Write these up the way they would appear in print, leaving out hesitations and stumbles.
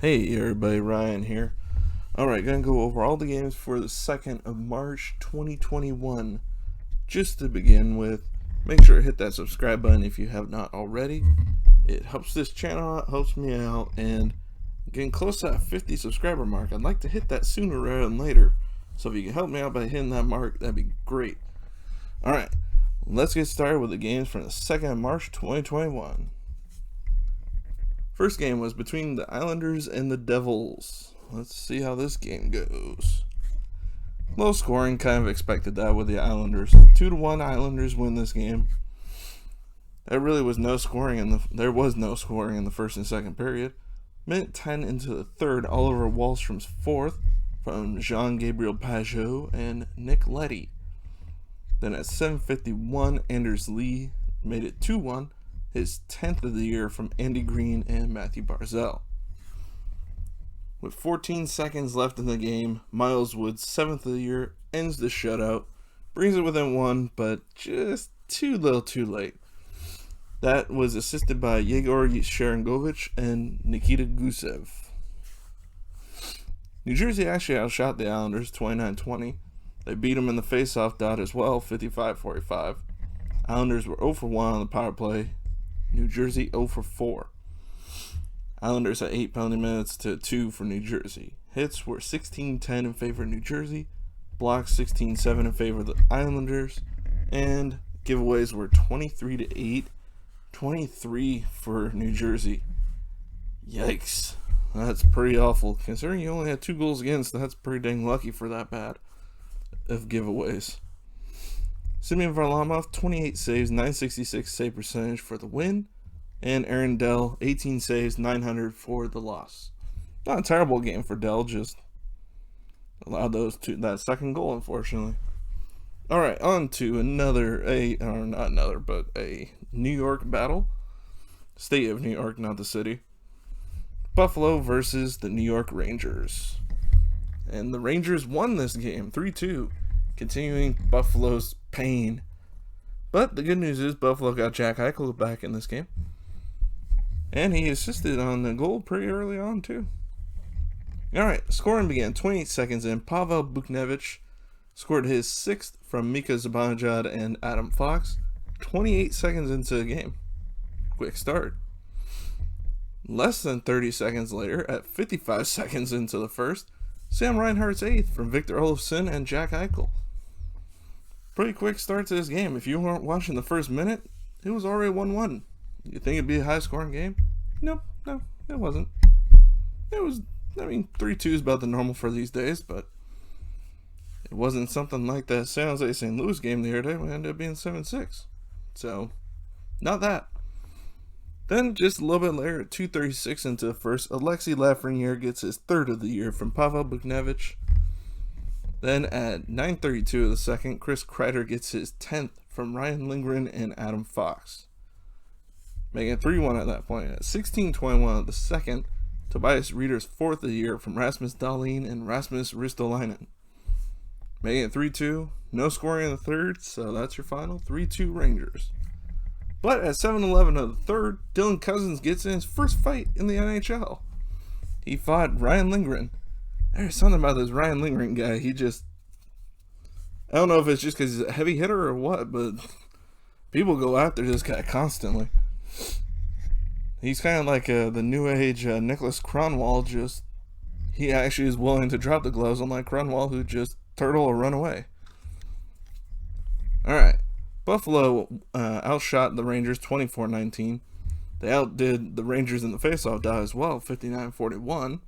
Hey everybody, Ryan here. Alright, gonna go over all the games for the 2nd of March 2021. Just to begin with, make sure to hit that subscribe button if you have not already. It helps this channel out, helps me out, and getting close to that 50 subscriber mark. I'd like to hit that sooner rather than later. So if you can help me out by hitting that mark, that'd be great. Alright, let's get started with the games from the 2nd of March 2021. First game was between the Islanders and the Devils. Let's see how this game goes. Low scoring, kind of expected that with the Islanders. 2-1 Islanders win this game. There was no scoring in the first and second period. Minute 10 into the third, Oliver Wahlstrom's fourth from Jean-Gabriel Pageau and Nick Leddy. Then at 7:51, Anders Lee made it 2-1. His 10th of the year from Andy Green and Matthew Barzal. With 14 seconds left in the game, Miles Wood's 7th of the year ends the shutout, brings it within one, but just too little too late. That was assisted by Yegor Sharangovich and Nikita Gusev. New Jersey actually outshot the Islanders 29-20. They beat them in the faceoff dot as well, 55-45. Islanders were 0 for 1 on the power play. New Jersey 0 for 4. Islanders had 8 penalty minutes to 2 for New Jersey. Hits were 16-10 in favor of New Jersey, blocks 16-7 in favor of the Islanders, and giveaways were 23-8, 23 for New Jersey. Yikes. That's pretty awful. Considering you only had 2 goals against, that's pretty dang lucky for that bad of giveaways. Semyon Varlamov, 28 saves, 966 save percentage for the win. And Aaron Dell, 18 saves, 900 for the loss. Not a terrible game for Dell, just allowed that second goal, unfortunately. Alright, on to a New York battle. State of New York, not the city. Buffalo versus the New York Rangers. And the Rangers won this game, 3-2. Continuing Buffalo's pain. But the good news is Buffalo got Jack Eichel back in this game. And he assisted on the goal pretty early on, too. Alright, scoring began 28 seconds in. Pavel Buchnevich scored his 6th from Mika Zibanejad and Adam Fox 28 seconds into the game. Quick start. Less than 30 seconds later, at 55 seconds into the first, Sam Reinhart's 8th from Victor Olofsson and Jack Eichel. Pretty quick start to this game. If you weren't watching the first minute, it was already 1-1. You think it'd be a high-scoring game? No, it wasn't. It was, 3-2 is about the normal for these days, but it wasn't something like that San Jose St. Louis game the other day when it ended up being 7-6. So, not that. Then, just a little bit later, at 2:36 into the first, Alexi Lafreniere gets his 3rd of the year from Pavel Buchnevich. Then at 9:32 of the second, Chris Kreider gets his 10th from Ryan Lindgren and Adam Fox. Making it 3-1 at that point. At 16:21 of the second, Tobias Rieder's 4th of the year from Rasmus Dahlin and Rasmus Ristolainen. Making it 3-2. No scoring in the third, so that's your final. 3-2 Rangers. But at 7:11 of the third, Dylan Cousins gets in his first fight in the NHL. He fought Ryan Lindgren. There's something about this Ryan Lindgren guy. I don't know if it's just because he's a heavy hitter or what, but people go after this guy constantly. He's kind of like the new age Nicholas Kronwall. He actually is willing to drop the gloves, unlike Kronwall, who just turtle or run away. Alright. Buffalo outshot the Rangers 24-19. They outdid the Rangers in the faceoff dot as well, 59-41.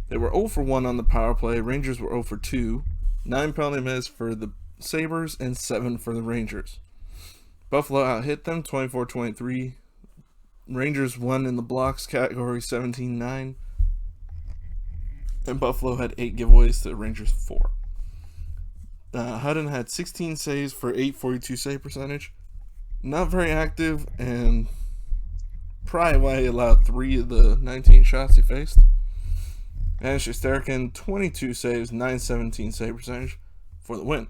They were 0 for 1 on the power play. Rangers were 0 for 2. 9 penalty minutes for the Sabres and 7 for the Rangers. Buffalo out-hit them 24-23. Rangers won in the blocks category 17-9. And Buffalo had 8 giveaways to the Rangers 4. Hudden had 16 saves for 842 save percentage. Not very active, and probably why he allowed 3 of the 19 shots he faced. And Shesterkin, 22 saves, 917 save percentage for the win.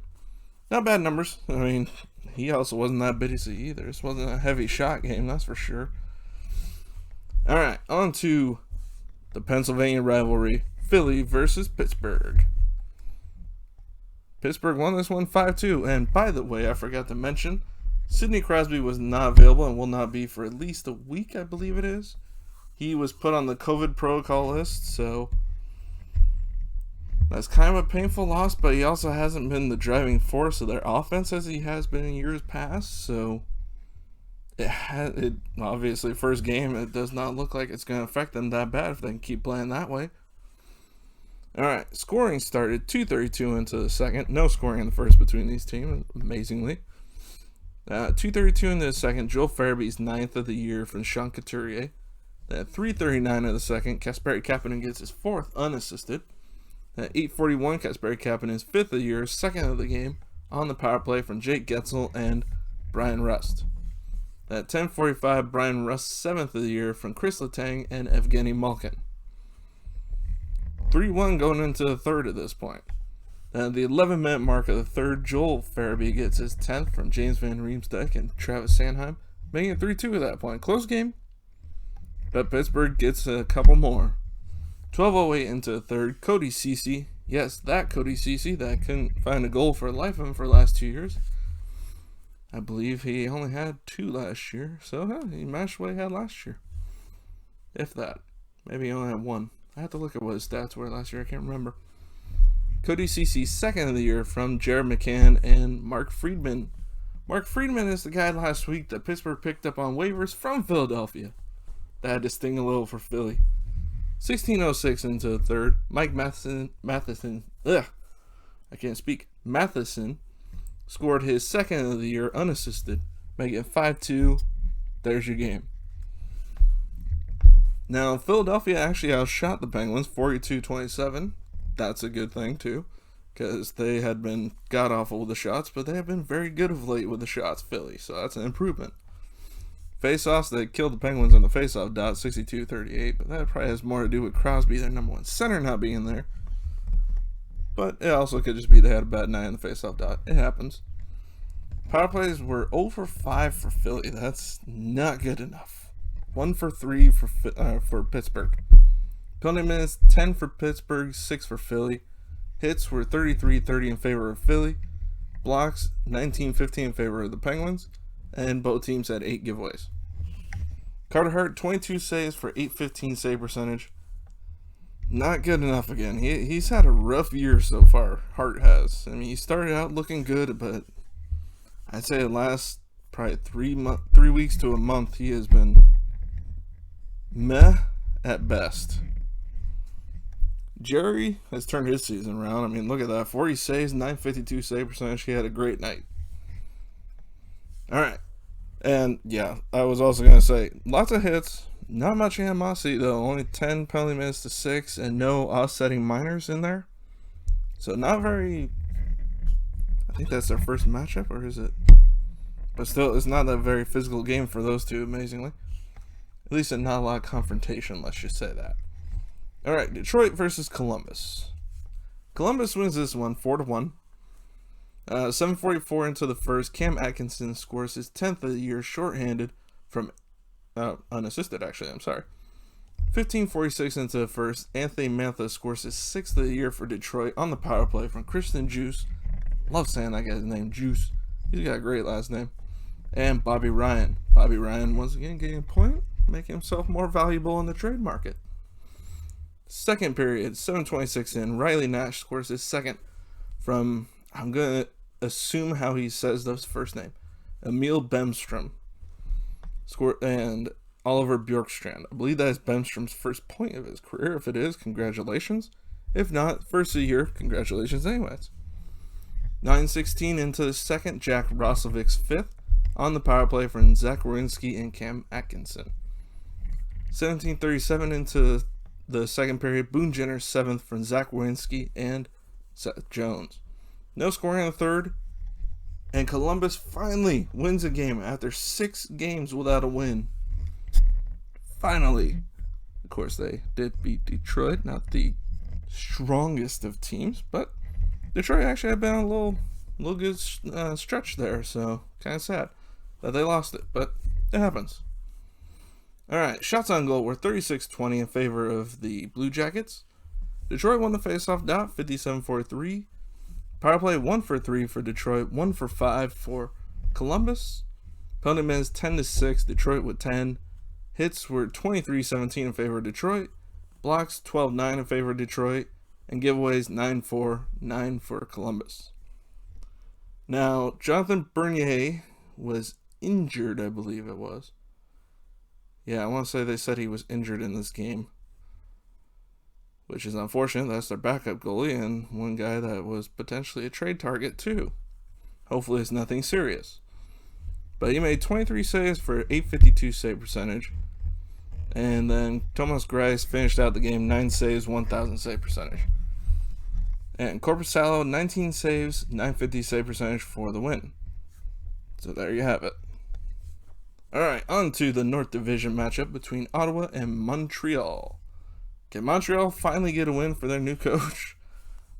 Not bad numbers. He also wasn't that busy either. This wasn't a heavy shot game, that's for sure. Alright, on to the Pennsylvania rivalry, Philly versus Pittsburgh. Pittsburgh won this one 5-2, and by the way, I forgot to mention, Sidney Crosby was not available and will not be for at least a week, I believe it is. He was put on the COVID protocol list, so that's kind of a painful loss, but he also hasn't been the driving force of their offense as he has been in years past, so it obviously, first game, it does not look like it's going to affect them that bad if they can keep playing that way. Alright, scoring started 2:32 into the second. No scoring in the first between these teams, amazingly. 2:32 into the second, Joel Farabee's 9th of the year from Sean Couturier. At 3:39 of the second, Kasperi Kapanen gets his 4th unassisted. At 8:41, Kasperi Kapanen's 5th of the year, 2nd of the game, on the power play from Jake Getzel and Brian Rust. At 10:45, Brian Rust's 7th of the year from Chris Letang and Evgeny Malkin. 3-1 going into the third at this point. At the 11-minute mark of the third, Joel Farabee gets his 10th from James Van Riemsdyk and Travis Sanheim, making it 3-2 at that point. Close game, but Pittsburgh gets a couple more. 12:08 into the third, Cody Ceci, yes, that Cody Ceci that couldn't find a goal for the life of him for the last 2 years. I believe he only had 2 last year, so he matched what he had last year. If that. Maybe he only had 1. I have to look at what his stats were last year. I can't remember. Cody Ceci's 2nd of the year from Jared McCann and Mark Friedman. Mark Friedman is the guy last week that Pittsburgh picked up on waivers from Philadelphia. That had to sting a little for Philly. 16:06 into the third, Mike Matheson, scored his 2nd of the year unassisted, making it 5-2. There's your game. Now, Philadelphia actually outshot the Penguins 42-27. That's a good thing, too, because they had been god-awful with the shots, but they have been very good of late with the shots, Philly, so that's an improvement. Face-offs, they killed the Penguins on the face-off dot, 62-38, but that probably has more to do with Crosby, their number 1 center, not being there. But it also could just be they had a bad night on the face-off dot. It happens. Power plays were 0 for 5 for Philly. That's not good enough. 1 for 3 for Pittsburgh. Penalty minutes, 10 for Pittsburgh, 6 for Philly. Hits were 33-30 in favor of Philly. Blocks, 19-15 in favor of the Penguins. And both teams had 8 giveaways. Carter Hart, 22 saves for 815 save percentage. Not good enough again. He's had a rough year so far, Hart has. I mean, he started out looking good, but I'd say the last probably 3 weeks to a month, he has been meh at best. Jerry has turned his season around. I mean, look at that. 40 saves, 952 save percentage. He had a great night. All right. And, yeah, I was also going to say, lots of hits. Not much animosity, though. Only 10 penalty minutes to 6 and no offsetting minors in there. So, not very... I think that's their first matchup, or is it? But still, it's not a very physical game for those two, amazingly. At least not a lot of confrontation, let's just say that. Alright, Detroit versus Columbus. Columbus wins this one 4-1. 7:44 into the first, Cam Atkinson scores his 10th of the year shorthanded from unassisted, actually, I'm sorry. 15:46 into the first, Anthony Mantha scores his 6th of the year for Detroit on the power play from Christian Juice. Love saying that guy's name, Juice. He's got a great last name. And Bobby Ryan. Bobby Ryan once again getting a point, making himself more valuable in the trade market. Second period, 7:26 in, Riley Nash scores his 2nd from, I'm going to assume how he says this first name, Emil Bemstrom. And Oliver Bjorkstrand. I believe that is Bemstrom's first point of his career. If it is, congratulations. If not, first of the year, congratulations anyways. 9:16 into the second, Jack Roslovic's 5th on the power play from Zach Werenski and Cam Atkinson. 17:37 into the second period, Boone Jenner's 7th from Zach Werenski and Seth Jones. No scoring in the third, and Columbus finally wins a game after 6 games without a win. Finally. Of course, they did beat Detroit, not the strongest of teams, but Detroit actually had been a little good stretch there, so kind of sad that they lost it, but it happens. All right, shots on goal were 36-20 in favor of the Blue Jackets. Detroit won the faceoff dot 57-43. Power play 1 for 3 for Detroit, 1 for 5 for Columbus. Penalty minutes 10-6, Detroit with 10. Hits were 23-17 in favor of Detroit. Blocks 12-9 in favor of Detroit. And giveaways 9-4, 9 for Columbus. Now, Jonathan Bernier was injured, I believe it was. Yeah, I want to say they said he was injured in this game, which is unfortunate. That's their backup goalie and one guy that was potentially a trade target too. Hopefully it's nothing serious. But he made 23 saves for 852 save percentage. And then Thomas Greiss finished out the game 9 saves, 1,000 save percentage. And Korpisalo 19 saves, 950 save percentage for the win. So there you have it. Alright, on to the North Division matchup between Ottawa and Montreal. Can Montreal finally get a win for their new coach?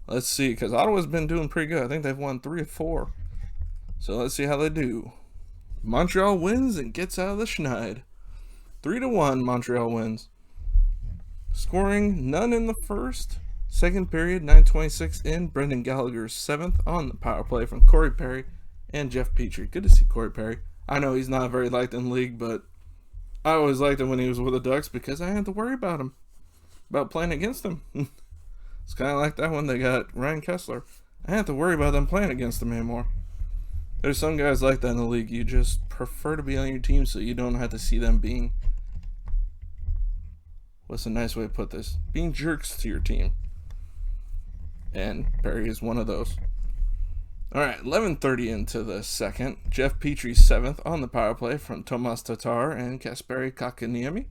Let's see, because Ottawa's been doing pretty good. I think they've won 3 of 4. So let's see how they do. Montreal wins and gets out of the schneid. 3-1 Montreal wins. Scoring none in the first. Second period, 9:26 in. Brendan Gallagher's 7th on the power play from Cory Perry and Jeff Petrie. Good to see Cory Perry. I know he's not very liked in the league, but I always liked him when he was with the Ducks because I had to worry about him, about playing against him. It's kind of like that when they got Ryan Kessler. I had to worry about them playing against him anymore. There's some guys like that in the league. You just prefer to be on your team so you don't have to see them being, what's a nice way to put this, being jerks to your team. And Perry is one of those. All right, 11:30 into the second. Jeff Petrie's 7th on the power play from Tomas Tatar and Kasperi Kotkaniemi.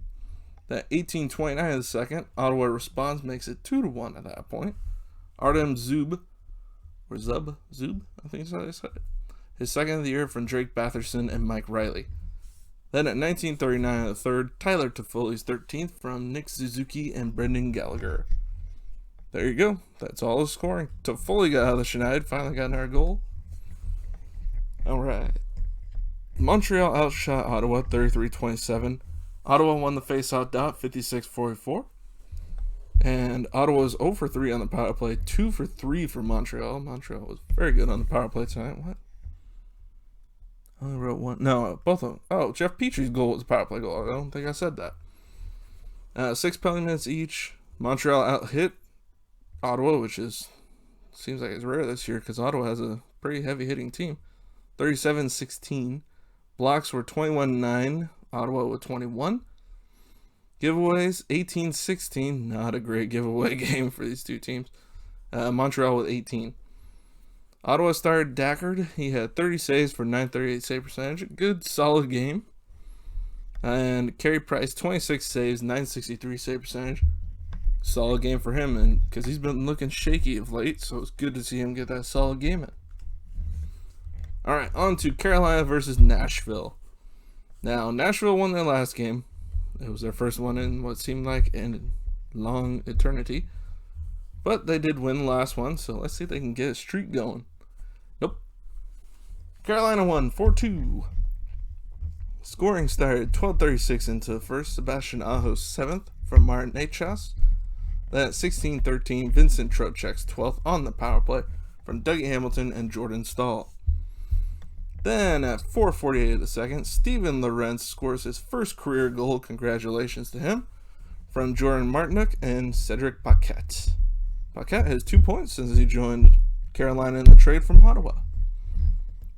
That 18:29 of the second. Ottawa responds, makes it 2-1 at that point. Artem Zub, or Zub, I think that's how they said it. His 2nd of the year from Drake Batherson and Mike Riley. Then at 19:39 of the third, Tyler Toffoli's 13th from Nick Suzuki and Brendan Gallagher. There you go. That's all the scoring. Toffoli got out of the schneid. Finally got another goal. All right. Montreal outshot Ottawa 33-27. Ottawa won the faceoff dot 56-44. And Ottawa was 0 for 3 on the power play. 2 for 3 for Montreal. Montreal was very good on the power play tonight. What? I only wrote one. No, both of them. Oh, Jeff Petrie's goal was a power play goal. I don't think I said that. 6 penalty minutes each. Montreal out-hit Ottawa, which seems like it's rare this year because Ottawa has a pretty heavy hitting team. 37-16. Blocks were 21-9. Ottawa with 21. Giveaways 18-16. Not a great giveaway game for these two teams. Montreal with 18. Ottawa started Dackard. He had 30 saves for 938 save percentage. Good, solid game. And Carey Price 26 saves, 963 save percentage. Solid game for him, and because he's been looking shaky of late, so it's good to see him get that solid game in. All right, on to Carolina versus Nashville. Now, Nashville won their last game. It was their first one in what seemed like a long eternity. But they did win the last one, so let's see if they can get a streak going. Nope. Carolina won 4-2. Scoring started 12:36 into the first. Sebastian Aho's 7th from Martin Necas. Then at 16:13, Vincent Trocheck's 12th on the power play from Dougie Hamilton and Jordan Stahl. Then at 4:48 of the second, Steven Lorentz scores his first career goal. Congratulations to him. From Jordan Martinook and Cedric Paquette. Paquette has 2 points since he joined Carolina in the trade from Ottawa.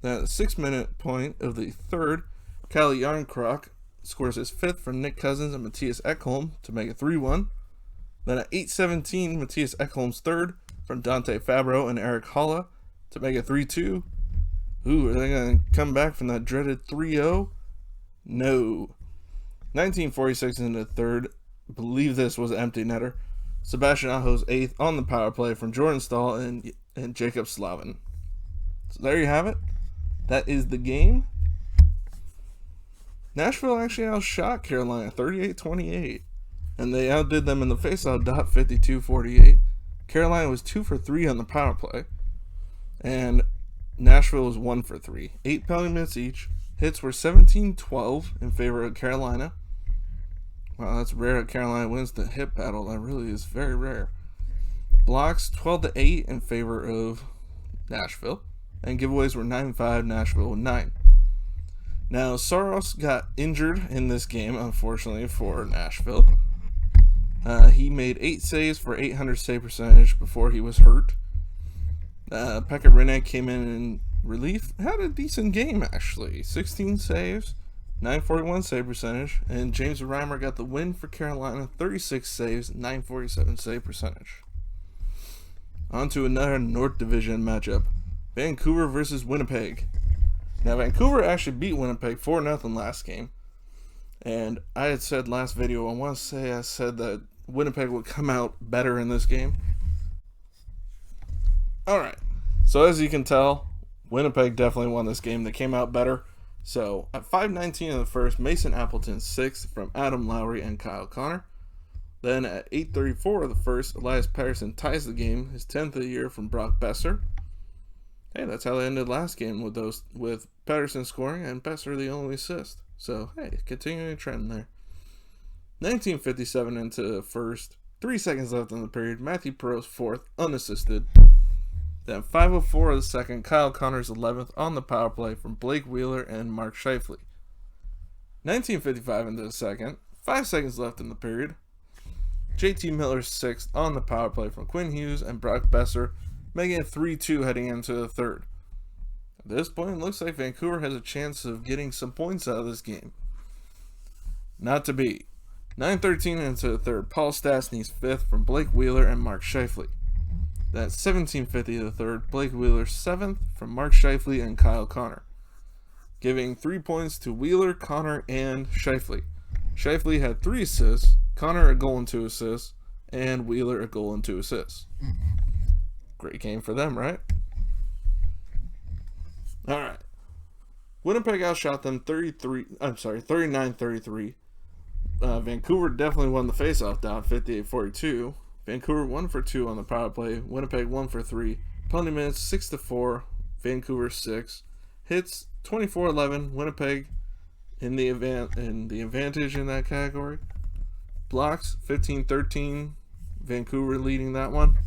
Then at the 6-minute point of the third, Calle Jarnkrok scores his 5th from Nick Cousins and Matthias Ekholm to make it 3-1. Then at 8:17, Matthias Ekholm's 3rd from Dante Fabro and Eric Holla to make it 3-2. Ooh, are they going to come back from that dreaded 3-0? No. 19:46 in the third. I believe this was an empty netter. Sebastian Aho's 8th on the power play from Jordan Stahl and Jacob Slavin. So there you have it. That is the game. Nashville actually outshot Carolina 38-28. And they outdid them in the faceoff dot 52-48. Carolina was 2 for 3 on the power play. And Nashville was 1 for 3. 8 penalty minutes each. Hits were 17-12 in favor of Carolina. Wow, that's rare that Carolina wins the hit battle. That really is very rare. Blocks 12-8 in favor of Nashville. And giveaways were 9-5, Nashville with 9. Now, Saros got injured in this game, unfortunately, for Nashville. He made 8 saves for 800 save percentage before he was hurt. Pekka Rinne came in relief. Had a decent game, actually. 16 saves, 941 save percentage. And James Reimer got the win for Carolina. 36 saves, 947 save percentage. On to another North Division matchup. Vancouver versus Winnipeg. Now, Vancouver actually beat Winnipeg 4-0 last game. And I had said last video, I want to say I said that Winnipeg would come out better in this game. Alright, so as you can tell, Winnipeg definitely won this game. They came out better. So, at 5:19 in the first, Mason Appleton 6th from Adam Lowry and Kyle Connor. Then at 8:34 of the first, Elias Pettersson ties the game, his 10th of the year from Brock Besser. Hey, that's how they ended last game with Pettersson scoring and Besser the only assist. So, hey, continuing a trend there. 19:57 into the first, 3 seconds left in the period. Matthew Perot's 4th, unassisted. Then 5:04 of the second, Kyle Connor's 11th on the power play from Blake Wheeler and Mark Scheifele. 19:55 into the second, 5 seconds left in the period. JT Miller's 6th on the power play from Quinn Hughes and Brock Besser, making it 3-2 heading into the third. At this point, it looks like Vancouver has a chance of getting some points out of this game. Not to be. 9:13 into the third, Paul Stastny's 5th from Blake Wheeler and Mark Scheifele. That's 17:50 of the third, Blake Wheeler's 7th from Mark Scheifele and Kyle Connor, giving 3 points to Wheeler, Connor, and Scheifele. Scheifele had 3 assists, Connor a goal and 2 assists, and Wheeler a goal and 2 assists. Great game for them, right? Alright. Winnipeg outshot them 39-33. Vancouver definitely won the faceoff down 58-42. Vancouver 1 for 2 on the power play. Winnipeg 1 for 3. Penalty minutes 6-4. Vancouver 6. Hits 24-11. Winnipeg in the advantage in that category. Blocks 15-13. Vancouver leading that one.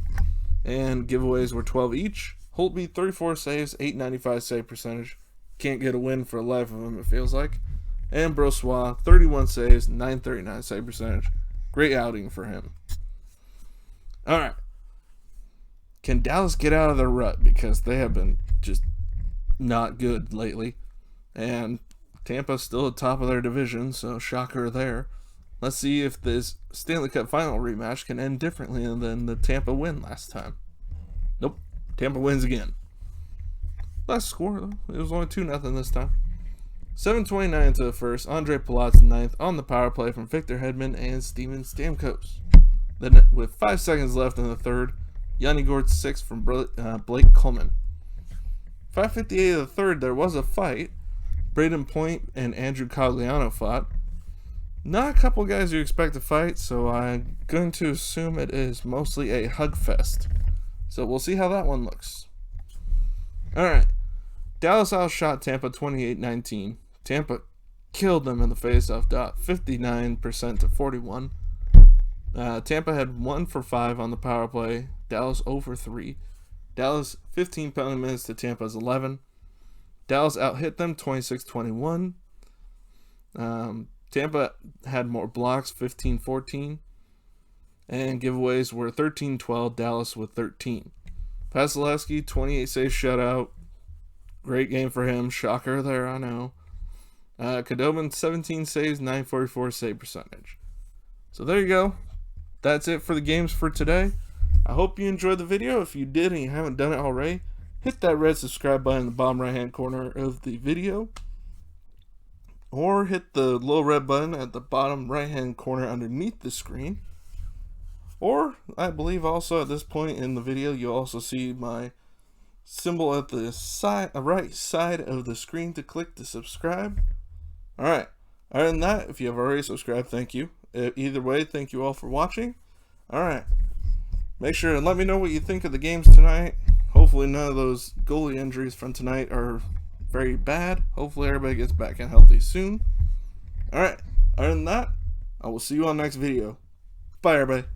And giveaways were 12 each. Holtby 34 saves, 895 save percentage. Can't get a win for the life of him, it feels like. And Brossois 31 saves, 939 save percentage. Great outing for him. Alright. Can Dallas get out of their rut? Because they have been just not good lately. And Tampa's still at top of their division, so shocker there. Let's see if this Stanley Cup final rematch can end differently than the Tampa win last time. Nope. Tampa wins again. Last score, though. It was only 2-0 this time. 7:29 into the first, Andre Palat's 9th on the power play from Victor Hedman and Steven Stamkos. Then, with 5 seconds left in the third, Yanni Gourde's 6th from Blake Coleman. 5:58 of the third, there was a fight. Braden Point and Andrew Cogliano fought. Not a couple guys you expect to fight, so I'm going to assume it is mostly a hug fest. So we'll see how that one looks. Alright. Dallas outshot Tampa 28-19. Tampa killed them in the faceoff dot, 59% to 41. Tampa had 1 for 5 on the power play. Dallas 0 for 3. Dallas 15 penalty minutes to Tampa's 11. Dallas out-hit them 26-21. Tampa had more blocks, 15-14. And giveaways were 13-12, Dallas with 13. Vasilevsky, 28 save shutout. Great game for him. Shocker there, I know. Khudobin, 17 saves, 944 save percentage. So there you go. That's it for the games for today. I hope you enjoyed the video. If you did and you haven't done it already, hit that red subscribe button in the bottom right hand corner of the video. Or hit the little red button at the bottom right hand corner underneath the screen. Or, I believe also at this point in the video, you'll also see my symbol at the right side of the screen to click to subscribe. Alright, other than that, if you have already subscribed, thank you. Either way, thank you all for watching. Alright, make sure and let me know what you think of the games tonight. Hopefully none of those goalie injuries from tonight are very bad. Hopefully everybody gets back and healthy soon. Alright, other than that, I will see you on next video. Bye, everybody.